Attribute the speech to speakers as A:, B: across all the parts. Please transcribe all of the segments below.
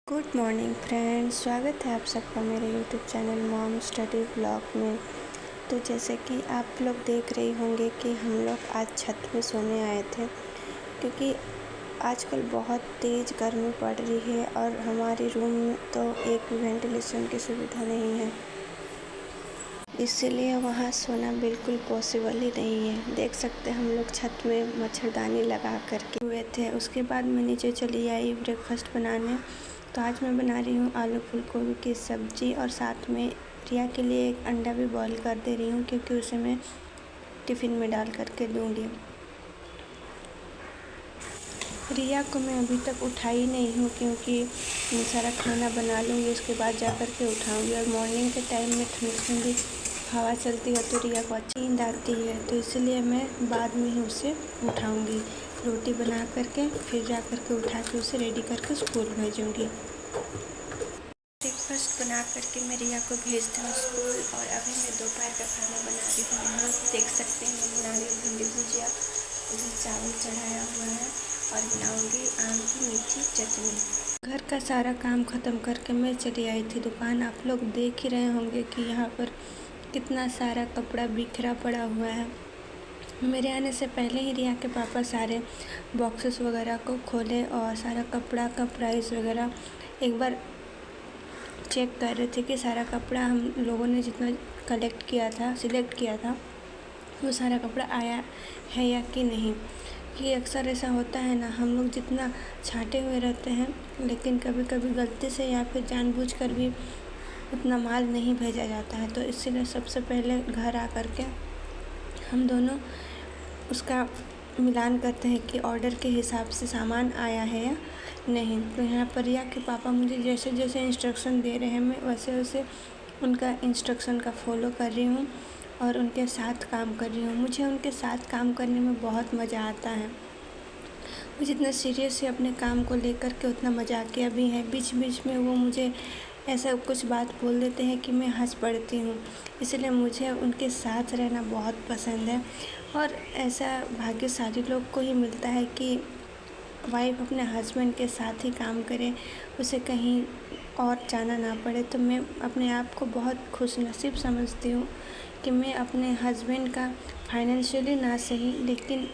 A: Good morning friends, स्वागत है आप सबका मेरे YouTube channel mom study blog में। तो जैसे कि आप लोग देख रही होंगे कि हम लोग आज छत पे सोने आए थे, क्योंकि आजकल बहुत तेज़ गर्मी पड़ रही है और हमारे रूम में तो एक भी वेंटिलेशन की सुविधा नहीं है, इसीलिए वहाँ सोना बिल्कुल पॉसिबल ही नहीं है। देख सकते हम लोग छत में मच्छरदानी लगा करके हुए थे। उसके बाद मैं नीचे चली आई ब्रेकफास्ट बनाने। तो आज मैं बना रही हूँ आलू फूल गोभी की सब्ज़ी और साथ में रिया के लिए एक अंडा भी बॉईल कर दे रही हूँ, क्योंकि उसे मैं टिफ़िन में डाल करके दूँगी। रिया को मैं अभी तक उठाई नहीं हूँ, क्योंकि मैं सारा खाना बना लूँगी, उसके बाद जा कर के उठाऊँगी। और मॉर्निंग के टाइम में ठंडी ठंडी हवा चलती है तो रिया को अच्छी नींद आती है, तो इसलिए मैं बाद में ही उसे उठाऊँगी। रोटी बना करके फिर जा कर के उठा के उसे रेडी करके स्कूल भेजूँगी। ब्रेकफास्ट बना करके मैं रिया को भेजती हूँ स्कूल, और अभी मैं दोपहर का खाना बना रही हूँ। यहाँ देख सकते हैं मैं बना रही हूँ भिंडी भुजिया, इधर चावल चढ़ाया हुआ है और बनाऊँगी आम की मीठी चटनी। घर का सारा काम ख़त्म करके मैं चली आई थी दुकान। आप लोग देख ही रहे होंगे कि यहाँ पर कितना सारा कपड़ा बिखरा पड़ा हुआ है। मेरे आने से पहले ही रिया के पापा सारे बॉक्सेस वगैरह को खोले और सारा कपड़ा का प्राइस वगैरह एक बार चेक कर रहे थे कि सारा कपड़ा हम लोगों ने जितना कलेक्ट किया था, सिलेक्ट किया था, वो सारा कपड़ा आया है या कि नहीं। ये अक्सर ऐसा होता है ना, हम लोग जितना छाँटे हुए रहते हैं, लेकिन कभी कभी गलती से या फिर जानबूझकर भी उतना माल नहीं भेजा जाता है। तो इसीलिए सबसे पहले घर आ कर के हम दोनों उसका मिलान करते हैं कि ऑर्डर के हिसाब से सामान आया है या नहीं। तो यहाँ पर रिया के पापा मुझे जैसे जैसे इंस्ट्रक्शन दे रहे हैं, मैं वैसे वैसे उनका इंस्ट्रक्शन का फॉलो कर रही हूँ और उनके साथ काम कर रही हूँ। मुझे उनके साथ काम करने में बहुत मज़ा आता है। वो जितना सीरियस है अपने काम को लेकर के, उतना मजाकिया भी है। बीच बीच में वो मुझे ऐसा कुछ बात बोल देते हैं कि मैं हंस पड़ती हूँ। इसलिए मुझे उनके साथ रहना बहुत पसंद है, और ऐसा भाग्यशाली लोग को ही मिलता है कि वाइफ अपने हस्बैंड के साथ ही काम करे, उसे कहीं और जाना ना पड़े। तो मैं अपने आप को बहुत खुशनसीब समझती हूँ कि मैं अपने हस्बैंड का फाइनेंशियली ना सही, लेकिन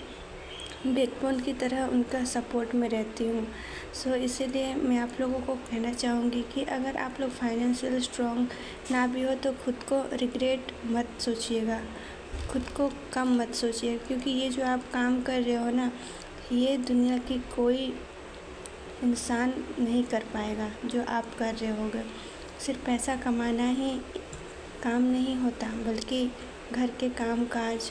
A: बैकबोन की तरह उनका सपोर्ट में रहती हूँ। सो इसीलिए मैं आप लोगों को कहना चाहूँगी कि अगर आप लोग फाइनेंशियल स्ट्रॉन्ग ना भी हो तो खुद को रिग्रेट मत सोचिएगा, खुद को कम मत सोचिए, क्योंकि ये जो आप काम कर रहे हो ना, ये दुनिया की कोई इंसान नहीं कर पाएगा जो आप कर रहे होगे। सिर्फ पैसा कमाना ही काम नहीं होता, बल्कि घर के काम काज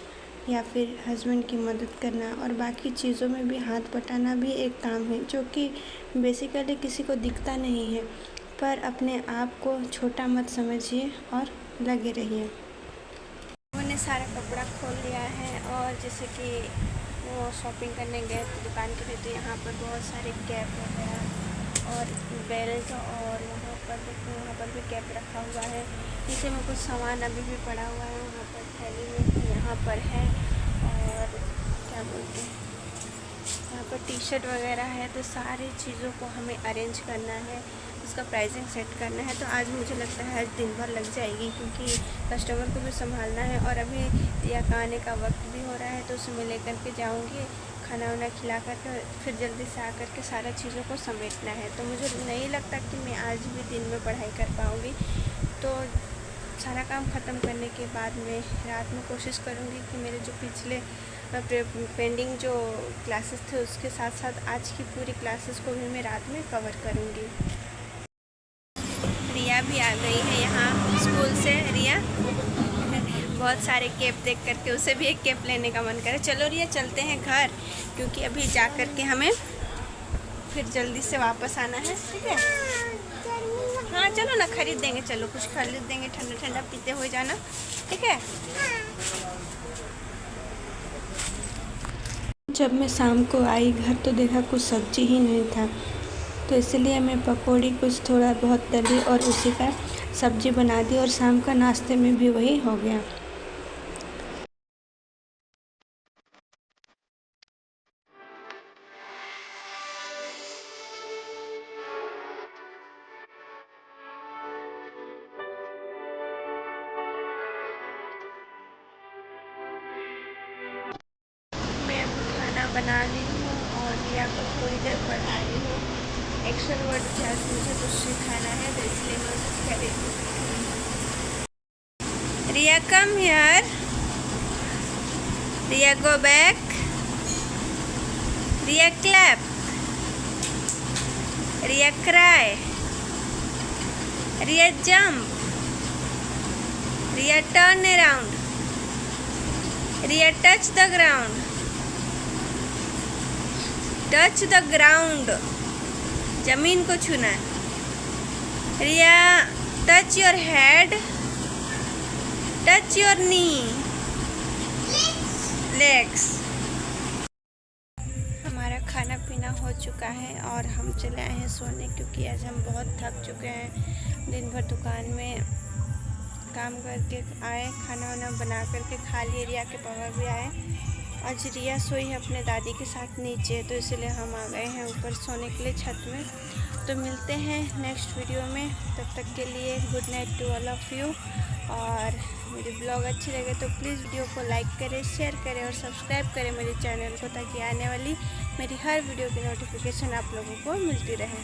A: या फिर हस्बैंड की मदद करना और बाकी चीज़ों में भी हाथ बटाना भी एक काम है, जो कि बेसिकली किसी को दिखता नहीं है। पर अपने आप को छोटा मत समझिए और लगे रहिए। उन्होंने सारा कपड़ा खोल लिया है, और जैसे कि वो शॉपिंग करने गए थे दुकान के लिए, तो यहाँ पर बहुत सारे कैप वगैरह और बेल्ट, और वहाँ पर भी कैप रखा हुआ है। नीचे में कुछ सामान अभी भी पड़ा हुआ है, वहाँ पर थैली में यहाँ पर है। और क्या बोलते हैं, यहाँ पर टी शर्ट वगैरह है। तो सारी चीज़ों को हमें अरेंज करना है, उसका प्राइसिंग सेट करना है। तो आज मुझे लगता है आज दिन भर लग जाएगी, क्योंकि कस्टमर को भी संभालना है, और अभी रिया का आने का वक्त भी हो रहा है, तो उसे मैं लेकर के जाऊँगी, खाना वाना खिला करके फिर जल्दी से आकर के सारा चीज़ों को समेटना है। तो मुझे नहीं लगता कि मैं आज भी दिन में पढ़ाई कर पाऊँगी। तो सारा काम ख़त्म करने के बाद मैं रात में कोशिश करूँगी कि मेरे जो पिछले पेंडिंग जो क्लासेस थे उसके साथ साथ आज की पूरी क्लासेस को भी मैं रात में कवर करूँगी। रिया भी आ गई है यहाँ स्कूल से। रिया बहुत सारे केप देख करके उसे भी एक केप लेने का मन करे। चलो रिया चलते हैं घर, क्योंकि अभी जा कर के हमें फिर जल्दी से वापस आना है, ठीक है? हाँ चलो ना, खरीद देंगे, चलो कुछ खरीद देंगे, ठंडा ठंडा पीते हुए जाना, ठीक है? जब मैं शाम को आई घर तो देखा कुछ सब्जी ही नहीं था, तो इसलिए मैं पकौड़ी कुछ थोड़ा बहुत तली और उसी का सब्जी बना दी, और शाम का नाश्ते में भी वही हो गया। बना रही हूँ और रिया को थोड़ी देर पढ़ा रही हूँ। एक्शन वर्ड के आज मुझे कुछ सिखाना है तो इसलिए मैं कुछ कर रही हूँ। Riya come here, Riya go back, Riya clap, Riya cry, Riya jump, Riya turn around, Riya touch the ground, touch the ground, जमीन को छूना। Riya touch your head, touch your knee, legs. हमारा खाना पीना हो चुका है और हम चले आए हैं सोने, क्योंकि आज हम बहुत थक चुके हैं। दिन भर दुकान में काम करके आए, खाना वाना बना करके खा लिए। रिया के पापा भी आए। आज रिया सोई है अपने दादी के साथ नीचे, तो इसलिए हम आ गए हैं ऊपर सोने के लिए छत में। तो मिलते हैं नेक्स्ट वीडियो में, तब तक के लिए good night to all of you. और मेरी ब्लॉग अच्छी लगे तो प्लीज़ वीडियो को लाइक करें, शेयर करें और सब्सक्राइब करें मेरे चैनल को, ताकि आने वाली मेरी हर वीडियो की नोटिफिकेशन आप लोगों को मिलती रहे।